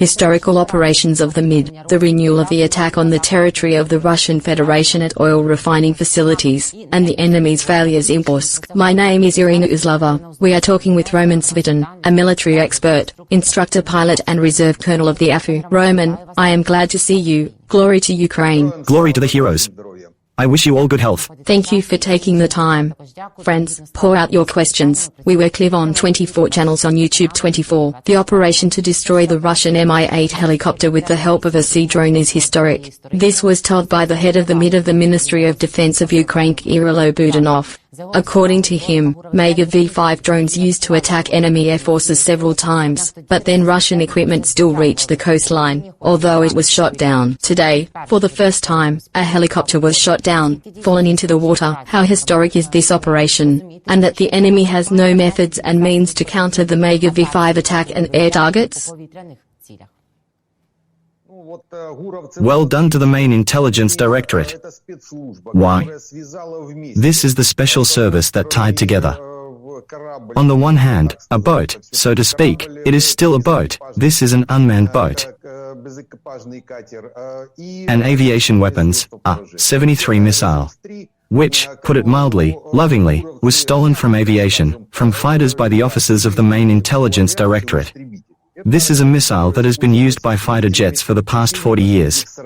Historical operations of the Mid, the renewal of the attack on the territory of the Russian Federation at oil refining facilities, and the enemy's failures in Kursk. My name is Iryna Uzlova. We are talking with Roman Svitan, a military expert, instructor pilot and reserve colonel of the AFU. Roman, I am glad to see you. Glory to Ukraine. Glory to the heroes. I wish you all good health. Thank you for taking the time. Friends, pour out your questions. We work live on 24 channels on YouTube 24. The operation to destroy the Russian Mi-8 helicopter with the help of a sea drone is historic. This was told by the head of the MID of the Ministry of Defense of Ukraine, Mikhail Budanov. According to him, Mega V5 drones used to attack enemy air forces several times, but then Russian equipment still reached the coastline, although it was shot down. Today, for the first time, a helicopter was shot down, fallen into the water. How historic is this operation? And that the enemy has no methods and means to counter the Mega V5 attack and air targets? Well done to the main intelligence directorate. Why? This is the special service that tied together. On the one hand, a boat, so to speak, it is still a boat. This is an unmanned boat. And aviation weapons, a 73 missile, which, put it mildly, lovingly, was stolen from aviation, from fighters by the officers of the main intelligence directorate. This is a missile that has been used by fighter jets for the past 40 years.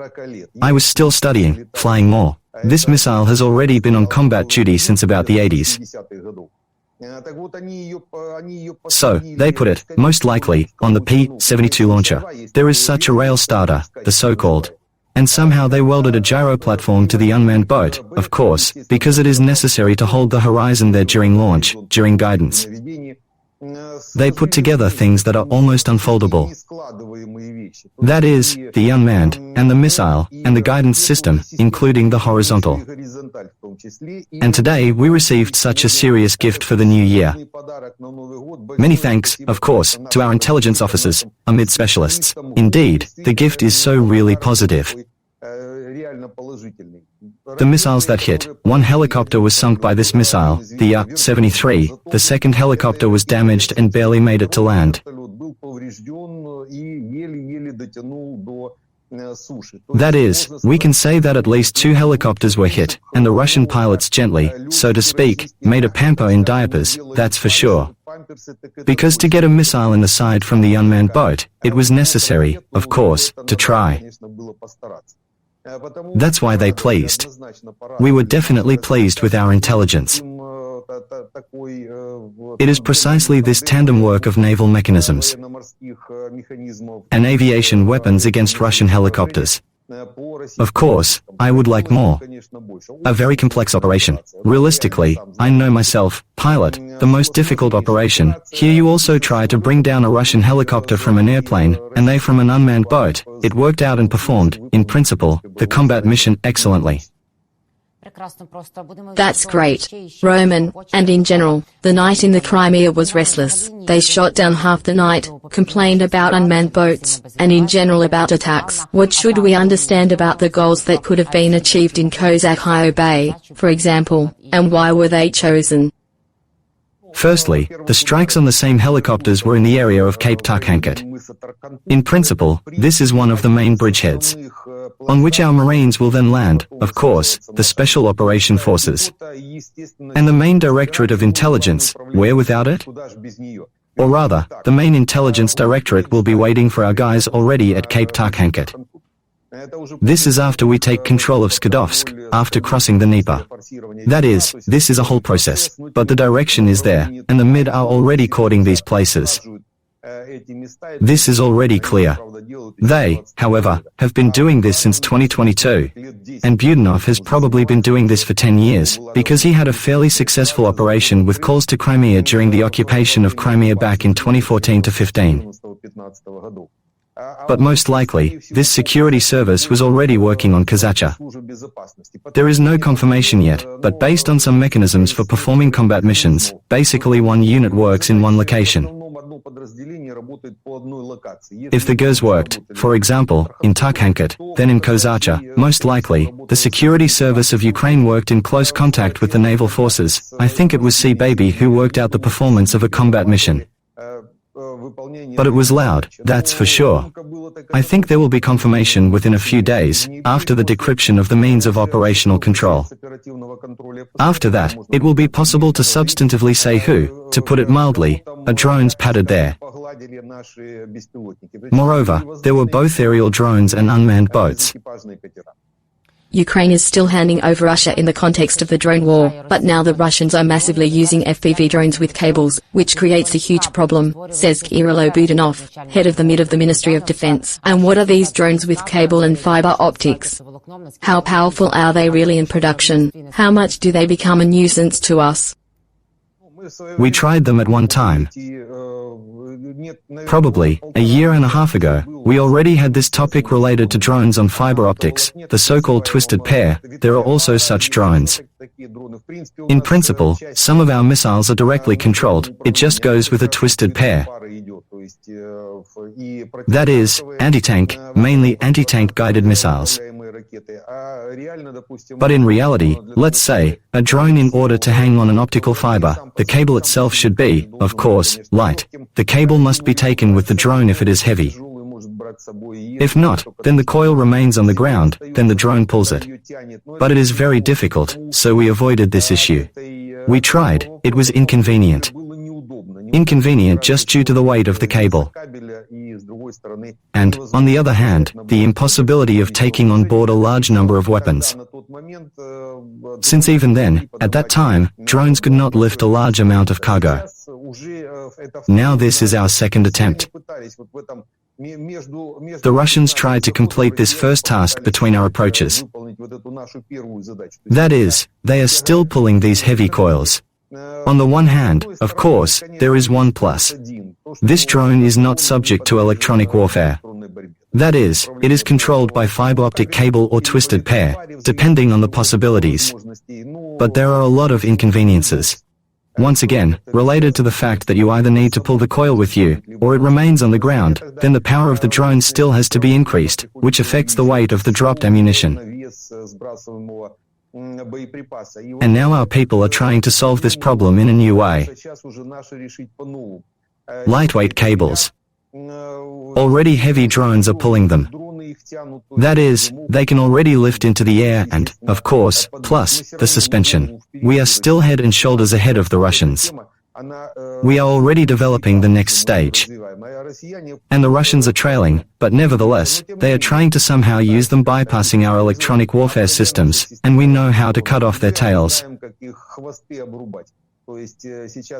I was still studying, flying more. This missile has already been on combat duty since about the 80s. So, they put it, most likely, on the P-72 launcher. There is such a rail starter, the so-called. And somehow they welded a gyro platform to the unmanned boat, of course, because it is necessary to hold the horizon there during launch, during guidance. They put together things that are almost unfoldable. That is, the unmanned, and the missile, and the guidance system, including the horizontal. And today we received such a serious gift for the new year. Many thanks, of course, to our intelligence officers, amid specialists. Indeed, the gift is so really positive. The missiles that hit, one helicopter was sunk by this missile, the U-73, the second helicopter was damaged and barely made it to land. That is, we can say that at least 2 helicopters were hit, and the Russian pilots gently, so to speak, made a pamper in diapers, that's for sure. Because to get a missile in the side from the unmanned boat, it was necessary, of course, to try. That's why they pleased. We were definitely pleased with our intelligence. It is precisely this tandem work of naval mechanisms and aviation weapons against Russian helicopters. Of course, I would like more. A very complex operation. Realistically, I know myself, pilot, the most difficult operation. Here you also try to bring down a Russian helicopter from an airplane, and they from an unmanned boat. It worked out and performed, in principle, the combat mission excellently. That's great, Roman, and in general, the night in the Crimea was restless. They shot down half the night, complained about unmanned boats, and in general about attacks. What should we understand about the goals that could have been achieved in Kozacha Bay, for example, and why were they chosen? Firstly, the strikes on the same helicopters were in the area of Cape Tarkhankat. In principle, this is one of the main bridgeheads, on which our Marines will then land, of course, the Special Operation Forces, and the main Directorate of Intelligence, where without it? Or rather, the main Intelligence Directorate will be waiting for our guys already at Cape Tarkhankat. This is after we take control of Skadovsk, after crossing the Dnieper. That is, this is a whole process, but the direction is there, and the MID are already courting these places. This is already clear. They, however, have been doing this since 2022, and Budanov has probably been doing this for 10 years, because he had a fairly successful operation with calls to Crimea during the occupation of Crimea back in 2014-15. But most likely, this security service was already working on Kozacha. There is no confirmation yet, but based on some mechanisms for performing combat missions, basically one unit works in one location. If the GERS worked, for example, in Tarkhankat, then in Kozacha, most likely, the security service of Ukraine worked in close contact with the naval forces. I think it was C-Baby who worked out the performance of a combat mission. But it was loud, that's for sure. I think there will be confirmation within a few days, after the decryption of the means of operational control. After that, it will be possible to substantively say who, to put it mildly, are drones padded there. Moreover, there were both aerial drones and unmanned boats. Ukraine is still handing over Russia in the context of the drone war, but now the Russians are massively using FPV drones with cables, which creates a huge problem, says Iryna Budanov, head of the MID of the Ministry of Defense. And what are these drones with cable and fiber optics? How powerful are they really in production? How much do they become a nuisance to us? We tried them at one time. Probably a year and a half ago, we already had this topic related to drones on fiber optics, the so-called twisted pair. There are also such drones. In principle, some of our missiles are directly controlled, it just goes with a twisted pair. That is, anti-tank, mainly anti-tank guided missiles. But in reality, let's say, a drone in order to hang on an optical fiber, the cable itself should be, of course, light. The cable must be taken with the drone if it is heavy. If not, then the coil remains on the ground, then the drone pulls it. But it is very difficult, so we avoided this issue. We tried, it was inconvenient. Inconvenient just due to the weight of the cable. And, on the other hand, the impossibility of taking on board a large number of weapons. Since even then, at that time, drones could not lift a large amount of cargo. Now this is our second attempt. The Russians tried to complete this first task between our approaches. That is, they are still pulling these heavy coils. On the one hand, of course, there is one plus. This drone is not subject to electronic warfare. That is, it is controlled by fiber optic cable or twisted pair, depending on the possibilities. But there are a lot of inconveniences. Once again, related to the fact that you either need to pull the coil with you, or it remains on the ground, then the power of the drone still has to be increased, which affects the weight of the dropped ammunition. And now our people are trying to solve this problem in a new way. Lightweight cables. Already heavy drones are pulling them. That is, they can already lift into the air and, of course, plus, the suspension. We are still head and shoulders ahead of the Russians. We are already developing the next stage. And the Russians are trailing, but nevertheless, they are trying to somehow use them bypassing our electronic warfare systems, and we know how to cut off their tails.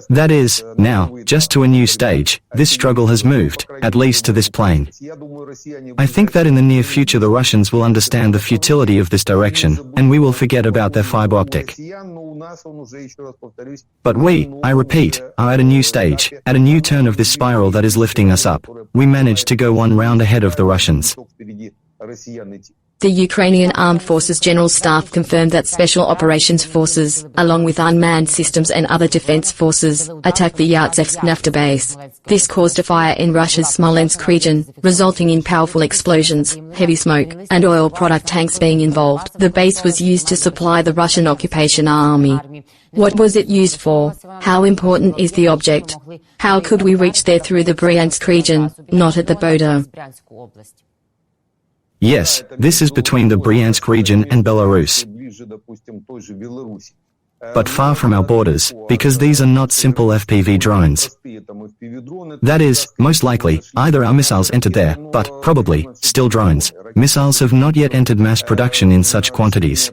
That is, now, just to a new stage, this struggle has moved, at least to this plane. I think that in the near future the Russians will understand the futility of this direction, and we will forget about their fiber optic. But we, I repeat, are at a new stage, at a new turn of this spiral that is lifting us up. We managed to go one round ahead of the Russians. The Ukrainian Armed Forces General Staff confirmed that Special Operations Forces, along with unmanned systems and other defense forces, attacked the Yartsevskaya base. This caused a fire in Russia's Smolensk region, resulting in powerful explosions, heavy smoke, and oil product tanks being involved. The base was used to supply the Russian occupation army. What was it used for? How important is the object? How could we reach there through the Bryansk region, not at the border? Yes, this is between the Bryansk region and Belarus. But far from our borders, because these are not simple FPV drones. That is, most likely, either our missiles entered there, but, probably, still drones. Missiles have not yet entered mass production in such quantities.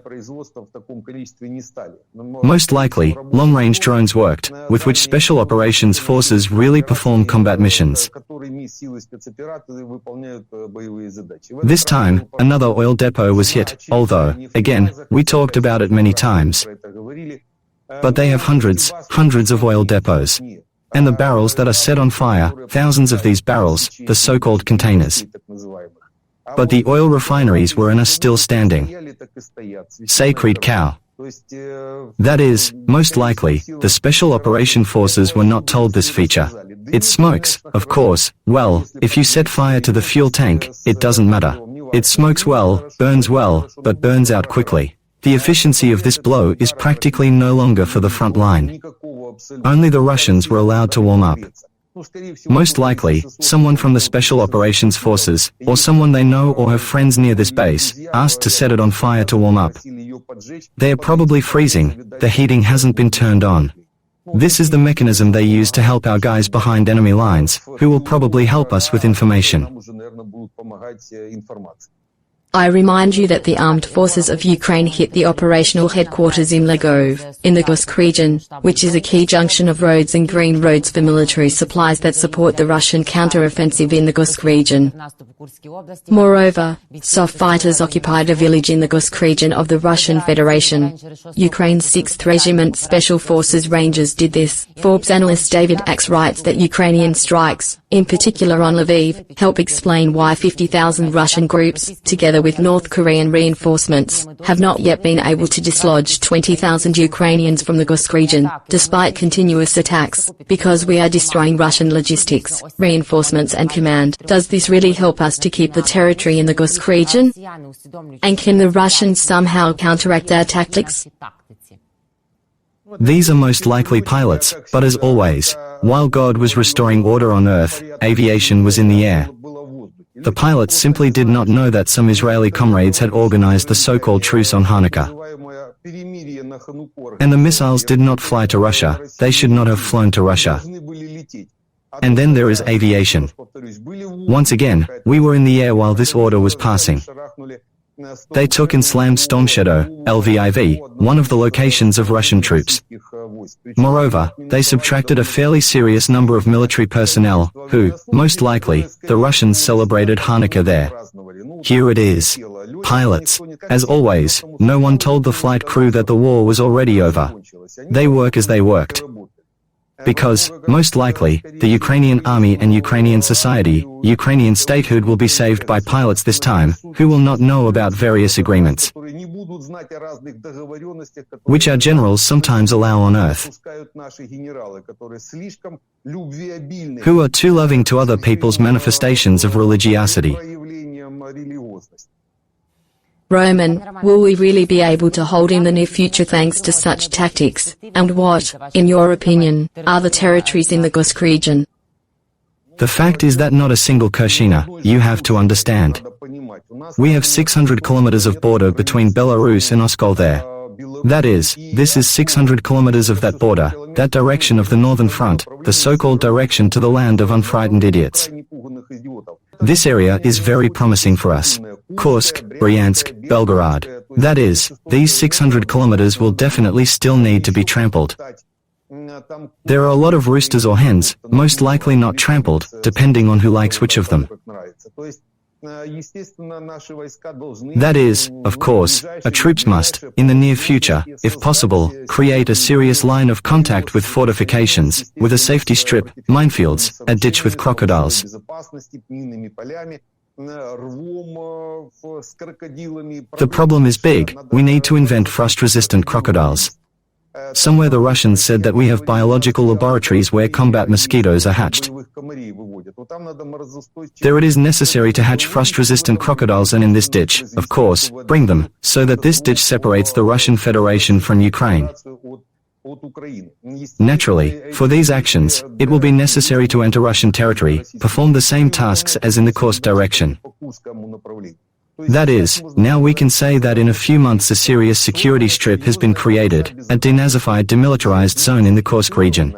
Most likely, long-range drones worked, with which Special Operations Forces really perform combat missions. This time, another oil depot was hit, although, again, we talked about it many times. But they have hundreds of oil depots. And the barrels that are set on fire, thousands of these barrels, the so-called containers. But the oil refineries were and are still standing. Sacred cow. That is, most likely, the Special Operation Forces were not told this feature. It smokes, of course. Well, if you set fire to the fuel tank, it doesn't matter. It smokes well, burns well, but burns out quickly. The efficiency of this blow is practically no longer for the front line. Only the Russians were allowed to warm up. Most likely, someone from the Special Operations Forces, or someone they know or have friends near this base, asked to set it on fire to warm up. They are probably freezing, the heating hasn't been turned on. This is the mechanism they use to help our guys behind enemy lines, who will probably help us with information. I remind you that the armed forces of Ukraine hit the operational headquarters in Legov, in the Kursk region, which is a key junction of roads and green roads for military supplies that support the Russian counter-offensive in the Kursk region. Moreover, soft fighters occupied a village in the Kursk region of the Russian Federation. Ukraine's 6th Regiment Special Forces Rangers did this. Forbes analyst David Axe writes that Ukrainian strikes, in particular on Lviv, help explain why 50,000 Russian groups, together with North Korean reinforcements, have not yet been able to dislodge 20,000 Ukrainians from the Kursk region, despite continuous attacks, because we are destroying Russian logistics, reinforcements and command. Does this really help us to keep the territory in the Kursk region? And can the Russians somehow counteract our tactics? These are most likely pilots, but as always, while God was restoring order on earth, aviation was in the air. The pilots simply did not know that some Israeli comrades had organized the so-called truce on Hanukkah. And the missiles did not fly to Russia, they should not have flown to Russia. And then there is aviation. Once again, we were in the air while this order was passing. They took and slammed Storm Shadow, Lviv, one of the locations of Russian troops. Moreover, they subtracted a fairly serious number of military personnel, who, most likely, the Russians celebrated Hanukkah there. Here it is. Pilots. As always, no one told the flight crew that the war was already over. They work as they worked. Because, most likely, the Ukrainian army and Ukrainian society, Ukrainian statehood will be saved by pilots this time, who will not know about various agreements, which our generals sometimes allow on earth, who are too loving to other people's manifestations of religiosity. Roman, will we really be able to hold in the near future thanks to such tactics? And what, in your opinion, are the territories in the Kursk region? The fact is that not a single Kurshina, you have to understand. We have 600 kilometers of border between Belarus and Oskol there. That is, this is 600 kilometers of that border, that direction of the northern front, the so-called direction to the land of unfrightened idiots. This area is very promising for us. Kursk, Bryansk, Belgorod. That is, these 600 kilometers will definitely still need to be trampled. There are a lot of roosters or hens, most likely not trampled, depending on who likes which of them. That is, of course, our troops must, in the near future, if possible, create a serious line of contact with fortifications, with a safety strip, minefields, a ditch with crocodiles. The problem is big, we need to invent frost-resistant crocodiles. Somewhere the Russians said that we have biological laboratories where combat mosquitoes are hatched. There it is necessary to hatch frost-resistant crocodiles and in this ditch, of course, bring them, so that this ditch separates the Russian Federation from Ukraine. Naturally, for these actions, it will be necessary to enter Russian territory, perform the same tasks as in the Kursk direction. That is, now we can say that in a few months a serious security strip has been created, a denazified demilitarized zone in the Kursk region.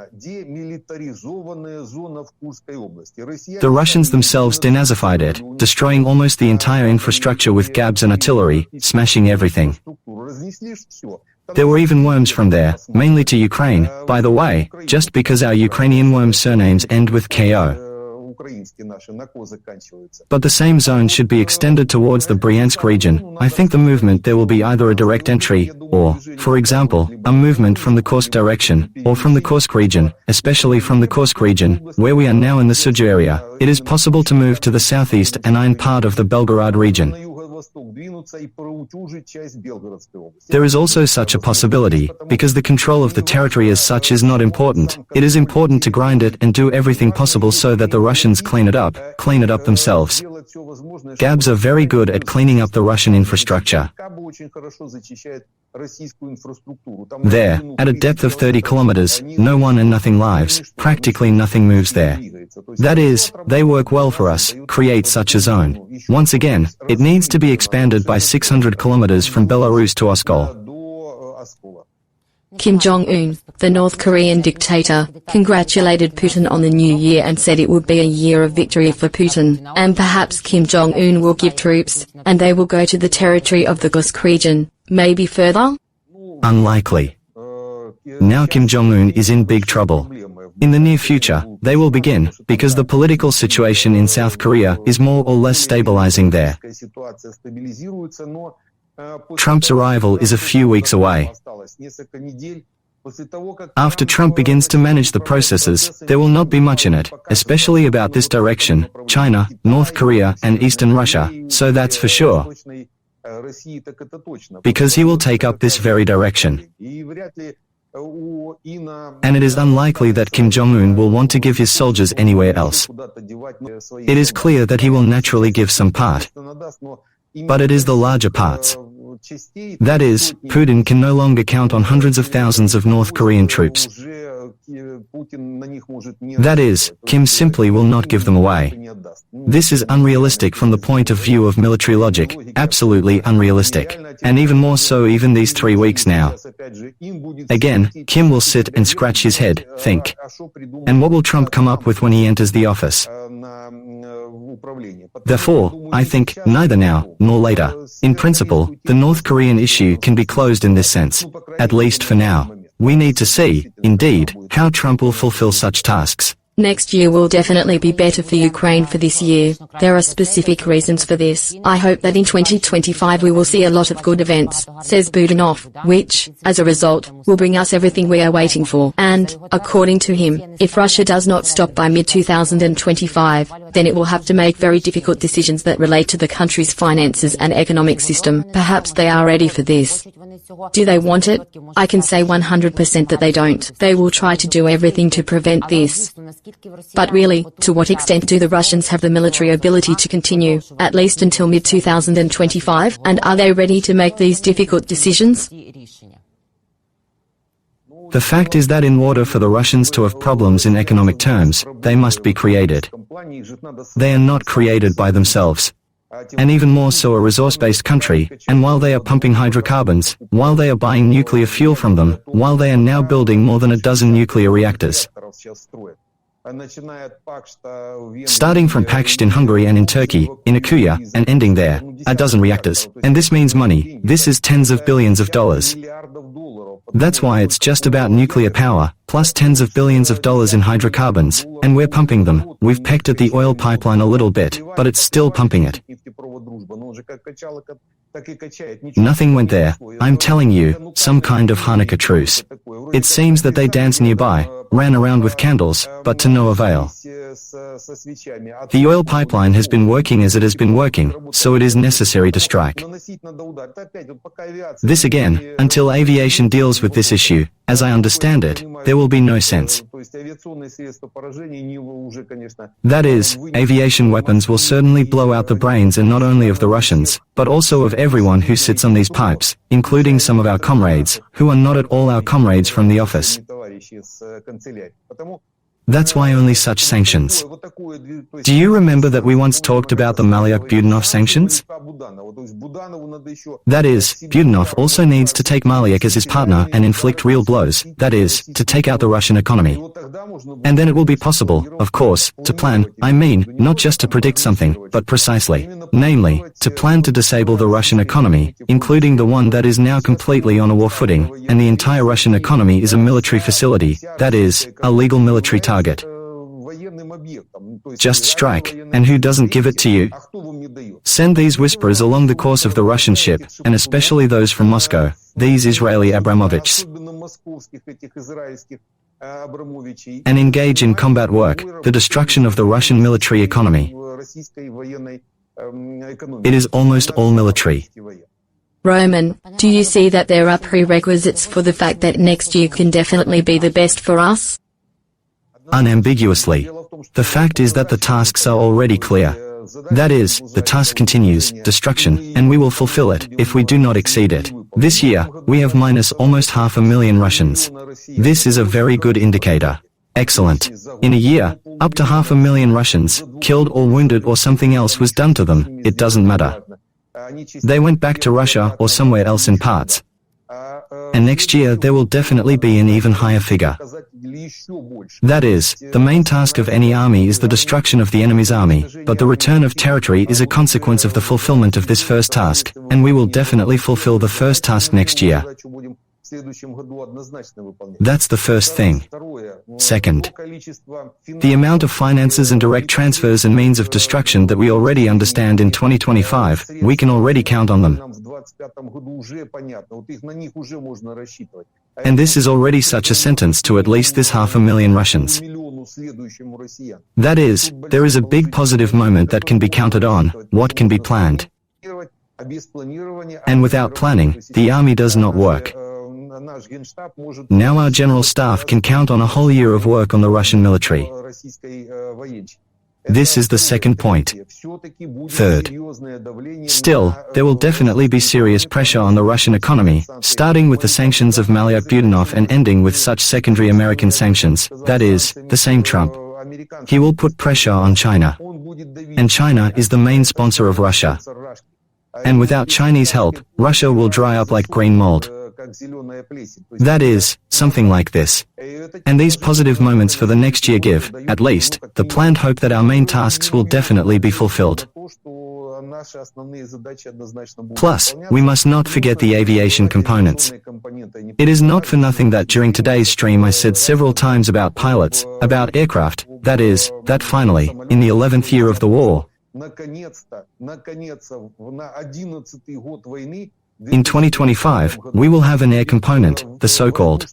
The Russians themselves denazified it, destroying almost the entire infrastructure with GABs and artillery, smashing everything. There were even worms from there, mainly to Ukraine, by the way, just because our Ukrainian worm surnames end with KO. But the same zone should be extended towards the Bryansk region. I think the movement there will be either a direct entry, or, for example, a movement from the Kursk direction, or from the Kursk region, especially from the Kursk region, where we are now in the Sudzha area. It is possible to move to the southeast and iron part of the Belgorod region. There is also such a possibility, because the control of the territory as such is not important. It is important to grind it and do everything possible so that the Russians clean it up themselves. GABs are very good at cleaning up the Russian infrastructure. There, at a depth of 30 kilometers, no one and nothing lives, practically nothing moves there. That is, they work well for us, create such a zone. Once again, it needs to be expanded by 600 kilometers from Belarus to Oskol. Kim Jong Un, the North Korean dictator, congratulated Putin on the new year and said it would be a year of victory for Putin, and perhaps Kim Jong Un will give troops, and they will go to the territory of the Kursk region, maybe further? Unlikely. Now Kim Jong Un is in big trouble. In the near future, they will begin, because the political situation in South Korea is more or less stabilizing there. Trump's arrival is a few weeks away. After Trump begins to manage the processes, there will not be much in it, especially about this direction, China, North Korea and Eastern Russia, so that's for sure. Because he will take up this very direction. And it is unlikely that Kim Jong Un will want to give his soldiers anywhere else. It is clear that he will naturally give some part. But it is the larger parts. That is, Putin can no longer count on hundreds of thousands of North Korean troops. That is, Kim simply will not give them away. This is unrealistic from the point of view of military logic, absolutely unrealistic. And even more so even these 3 weeks now. Again, Kim will sit and scratch his head, think. And what will Trump come up with when he enters the office? Therefore, I think, neither now, nor later. In principle, the North Korean issue can be closed in this sense. At least for now. We need to see, indeed, how Trump will fulfill such tasks. Next year will definitely be better for Ukraine for this year. There are specific reasons for this. I hope that in 2025 we will see a lot of good events, says Budanov, which, as a result, will bring us everything we are waiting for. And, according to him, if Russia does not stop by mid-2025, then it will have to make very difficult decisions that relate to the country's finances and economic system. Perhaps they are ready for this. Do they want it? I can say 100% that they don't. They will try to do everything to prevent this. But really, to what extent do the Russians have the military ability to continue, at least until mid-2025, and are they ready to make these difficult decisions? The fact is that in order for the Russians to have problems in economic terms, they must be created. They are not created by themselves. And even more so a resource-based country, and while they are pumping hydrocarbons, while they are buying nuclear fuel from them, while they are now building more than a dozen nuclear reactors. Starting from Pest in Hungary and in Turkey, in Akuya, and ending there, a dozen reactors. And this means money, this is tens of billions of dollars. That's why it's just about nuclear power, plus tens of billions of dollars in hydrocarbons, and we're pumping them. We've pecked at the oil pipeline a little bit, but it's still pumping it. Nothing went there, I'm telling you, some kind of Hanukkah truce. It seems that they danced nearby, ran around with candles, but to no avail. The oil pipeline has been working as it has been working, so it is necessary to strike. This again, until aviation deals with this issue, as I understand it, there will be no sense. That is, aviation weapons will certainly blow out the brains and not only of the Russians, but also of everyone who sits on these pipes, including some of our comrades, who are not at all our comrades from the office. That's why only such sanctions. Do you remember that we once talked about the Malyuk-Budanov sanctions? That is, Budanov also needs to take Malyuk as his partner and inflict real blows, that is, to take out the Russian economy. And then it will be possible, of course, to plan, I mean, not just to predict something, but precisely. Namely, to plan to disable the Russian economy, including the one that is now completely on a war footing, and the entire Russian economy is a military facility, that is, a legal military target. Just strike, and who doesn't give it to you? Send these whisperers along the course of the Russian ship, and especially those from Moscow, these Israeli Abramovichs, and engage in combat work, the destruction of the Russian military economy. It is almost all military. Roman, do you see that there are prerequisites for the fact that next year can definitely be the best for us? Unambiguously. The fact is that the tasks are already clear. That is, the task continues, destruction, and we will fulfill it, if we do not exceed it. This year, we have minus almost 500,000 Russians. This is a very good indicator. Excellent. In a year, up to 500,000 Russians, killed or wounded or something else was done to them, it doesn't matter. They went back to Russia or somewhere else in parts. And next year there will definitely be an even higher figure. That is, the main task of any army is the destruction of the enemy's army, but the return of territory is a consequence of the fulfillment of this first task, and we will definitely fulfill the first task next year. That's the first thing. Second, the amount of finances and direct transfers and means of destruction that we already understand in 2025, we can already count on them. And this is already such a sentence to at least this 500,000 Russians. That is, there is a big positive moment that can be counted on, what can be planned. And without planning, the army does not work. Now our general staff can count on a whole year of work on the Russian military. This is the second point. Third, still, there will definitely be serious pressure on the Russian economy, starting with the sanctions of Mikhail Budanov and ending with such secondary American sanctions, that is, the same Trump. He will put pressure on China. And China is the main sponsor of Russia. And without Chinese help, Russia will dry up like green mold. That is, something like this. And these positive moments for the next year give, at least, the planned hope that our main tasks will definitely be fulfilled. Plus, we must not forget the aviation components. It is not for nothing that during today's stream I said several times about pilots, about aircraft, that is, that finally, in the 11th year of the war, in 2025, we will have an air component, the so-called.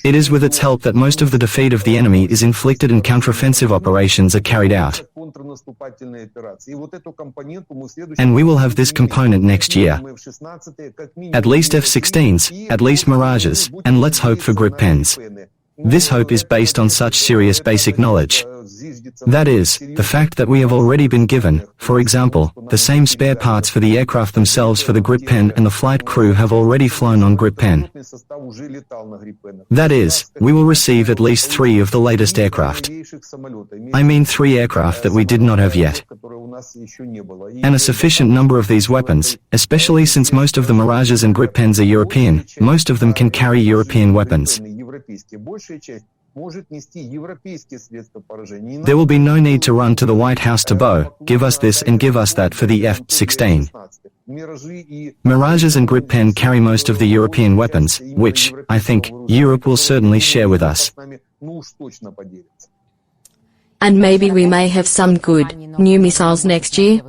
It is with its help that most of the defeat of the enemy is inflicted and counteroffensive operations are carried out. And we will have this component next year. At least F-16s, at least Mirages, and let's hope for grip pens. This hope is based on such serious basic knowledge. That is, the fact that we have already been given, for example, the same spare parts for the aircraft themselves for the grip pen and the flight crew have already flown on grip pen. That is, we will receive at least 3 of the latest aircraft. I mean 3 aircraft that we did not have yet. And a sufficient number of these weapons, especially since most of the Mirages and grip pens are European, most of them can carry European weapons. There will be no need to run to the White House to bow, give us this and give us that for the F-16. Mirages and grip pen carry most of the European weapons, which, I think, Europe will certainly share with us. And maybe we may have some good, new missiles next year?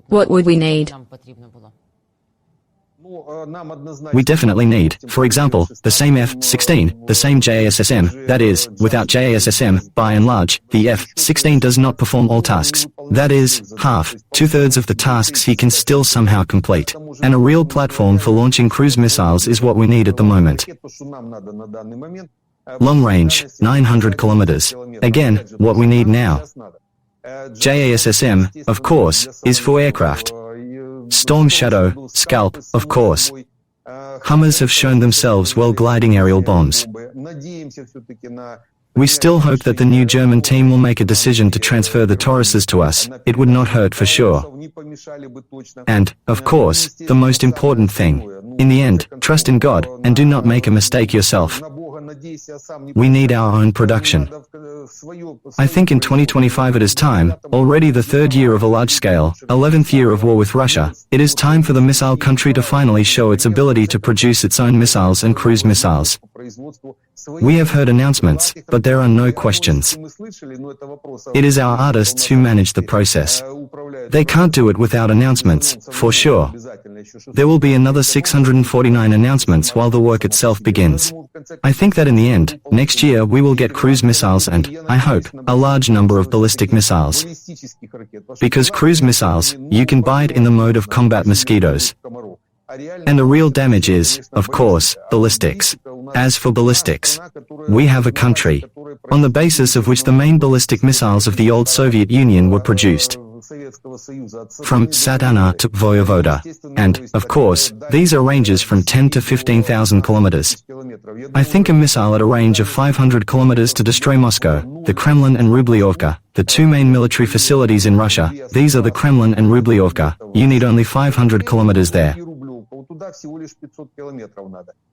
What would we need? We definitely need, for example, the same F-16, the same JASSM, that is, without JASSM, by and large, the F-16 does not perform all tasks. That is, half, 2/3 of the tasks he can still somehow complete. And a real platform for launching cruise missiles is what we need at the moment. Long range, 900 kilometers. Again, what we need now. JASSM, of course, is for aircraft. Storm Shadow, Scalp, of course. Hummers have shown themselves well gliding aerial bombs. We still hope that the new German team will make a decision to transfer the Tauruses to us, it would not hurt for sure. And, of course, the most important thing. In the end, trust in God, and do not make a mistake yourself. We need our own production. I think in 2025 it is time, already the 3rd year of a large-scale, 11th year of war with Russia, it is time for the missile country to finally show its ability to produce its own missiles and cruise missiles. We have heard announcements, but there are no questions. It is our artists who manage the process. They can't do it without announcements, for sure. There will be another 649 announcements while the work itself begins. I think that in the end, next year we will get cruise missiles and, I hope, a large number of ballistic missiles. Because cruise missiles, you can buy it in the mode of combat mosquitoes. And the real damage is, of course, ballistics. As for ballistics, we have a country, on the basis of which the main ballistic missiles of the old Soviet Union were produced. from Satana to Voyevoda. And, of course, these are ranges from 10 to 15,000 kilometers. I think a missile at a range of 500 kilometers to destroy Moscow, the Kremlin and Rubliovka, the two main military facilities in Russia. These are the Kremlin and Rubliovka. You need only 500 kilometers there.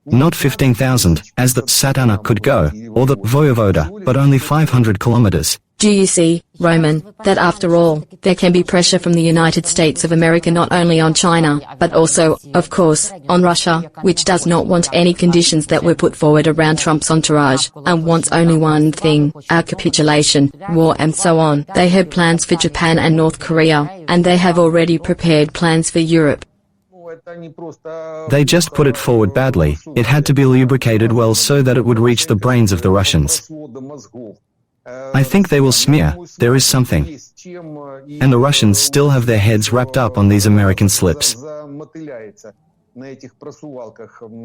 Not 15,000, as the Satana could go, or the Voyevoda, but only 500 kilometers. Do you see, Roman, that after all, there can be pressure from the United States of America not only on China, but also, of course, on Russia, which does not want any conditions that were put forward around Trump's entourage, and wants only one thing, our capitulation, war and so on. They have plans for Japan and North Korea, and they have already prepared plans for Europe. They just put it forward badly. It had to be lubricated well so that it would reach the brains of the Russians. I think they will smear, there is something. And the Russians still have their heads wrapped up on these American slips.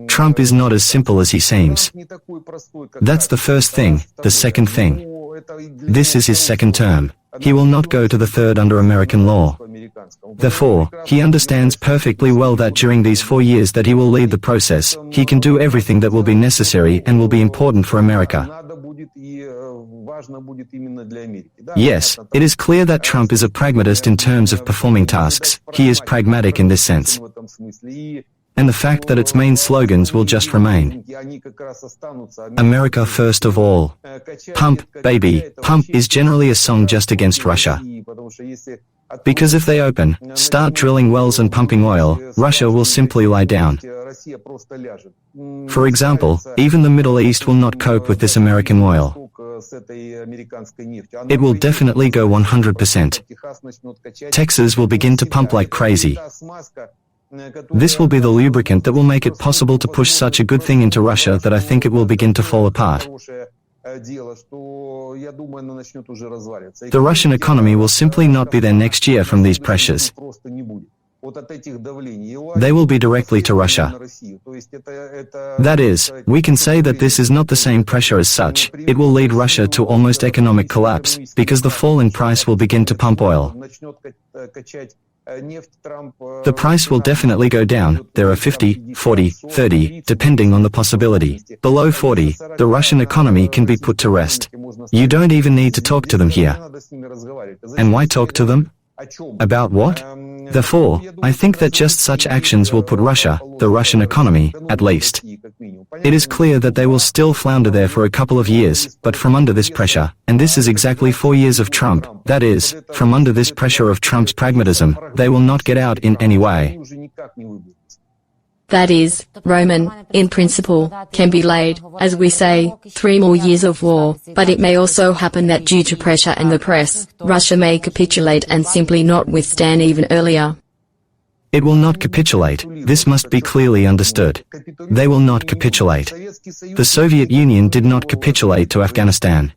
Trump is not as simple as he seems. That's the first thing. The second thing. This is his second term. He will not go to the third under American law. Therefore, he understands perfectly well that during these 4 years that he will lead the process, he can do everything that will be necessary and will be important for America. Yes, it is clear that Trump is a pragmatist in terms of performing tasks. He is pragmatic in this sense. And the fact that its main slogans will just remain. America first of all. Pump, baby, pump is generally a song just against Russia. Because if they start drilling wells and pumping oil, Russia will simply lie down. For example, even the Middle East will not cope with this American oil. It will definitely go 100%. Texas will begin to pump like crazy. This will be the lubricant that will make it possible to push such a good thing into Russia that I think it will begin to fall apart. The Russian economy will simply not be there next year from these pressures. They will be directly to Russia. That is, we can say that this is not the same pressure as such. It will lead Russia to almost economic collapse, because the fall in price will begin to pump oil. The price will definitely go down. There are 50, 40, 30, depending on the possibility. Below 40, the Russian economy can be put to rest. You don't even need to talk to them here. And why talk to them? About what? Therefore, I think that just such actions will put Russia, the Russian economy, at least. It is clear that they will still flounder there for a couple of years, but from under this pressure, and this is exactly 4 years of Trump, that is, from under this pressure of Trump's pragmatism, they will not get out in any way. That is, Roman, in principle, can be laid, as we say, 3 more years of war, but it may also happen that due to pressure and the press, Russia may capitulate and simply not withstand even earlier. It will not capitulate, this must be clearly understood. They will not capitulate. The Soviet Union did not capitulate to Afghanistan.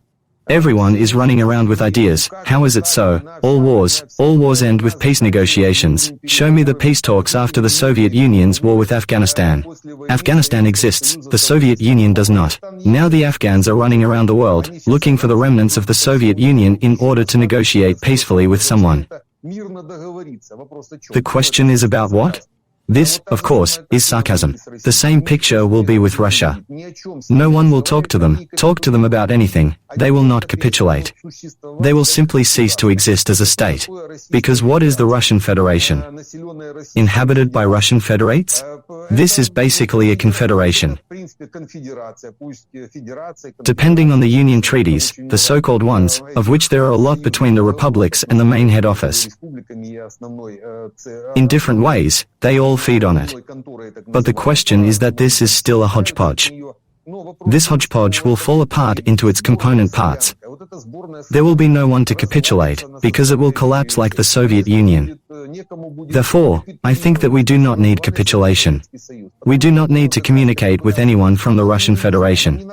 Everyone is running around with ideas. How is it so? All wars end with peace negotiations. Show me the peace talks after the Soviet Union's war with Afghanistan. Afghanistan exists, the Soviet Union does not. Now the Afghans are running around the world, looking for the remnants of the Soviet Union in order to negotiate peacefully with someone. The question is about what? This, of course, is sarcasm. The same picture will be with Russia. No one will talk to them about anything. They will not capitulate. They will simply cease to exist as a state. Because what is the Russian Federation? Inhabited by Russian federates? This is basically a confederation. Depending on the union treaties, the so-called ones, of which there are a lot between the republics and the main head office. In different ways, they all feed on it. But the question is that this is still a hodgepodge. This hodgepodge will fall apart into its component parts. There will be no one to capitulate, because it will collapse like the Soviet Union. Therefore, I think that we do not need capitulation. We do not need to communicate with anyone from the Russian Federation.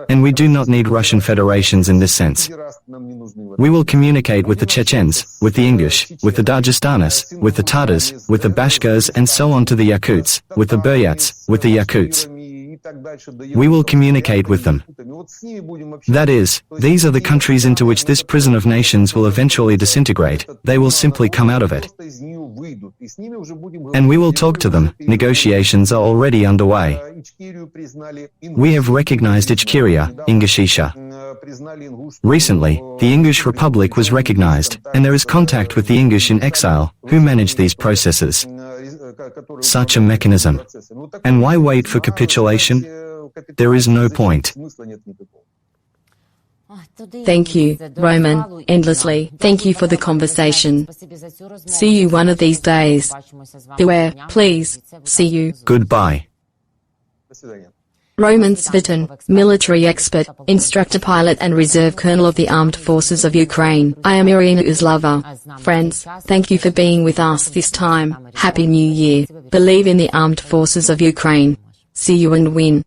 And we do not need Russian federations in this sense. We will communicate with the Chechens, with the English, with the Dagestanis, with the Tatars, with the Bashkirs and so on to the Yakuts, with the Buryats, with the Yakuts. We will communicate with them. That is, these are the countries into which this prison of nations will eventually disintegrate. They will simply come out of it. And we will talk to them. Negotiations are already underway. We have recognized Ichkeria, Ingushetia. Recently, the Ingush Republic was recognized, and there is contact with the Ingush in exile, who manage these processes. Such a mechanism. And why wait for capitulation? There is no point. Thank you, Roman, endlessly. Thank you for the conversation. See you one of these days. Beware, please. See you. Goodbye. Roman Svitan, military expert, instructor pilot and reserve colonel of the Armed Forces of Ukraine. I am Iryna Uzlova. Friends, thank you for being with us this time. Happy New Year. Believe in the Armed Forces of Ukraine. See you and win.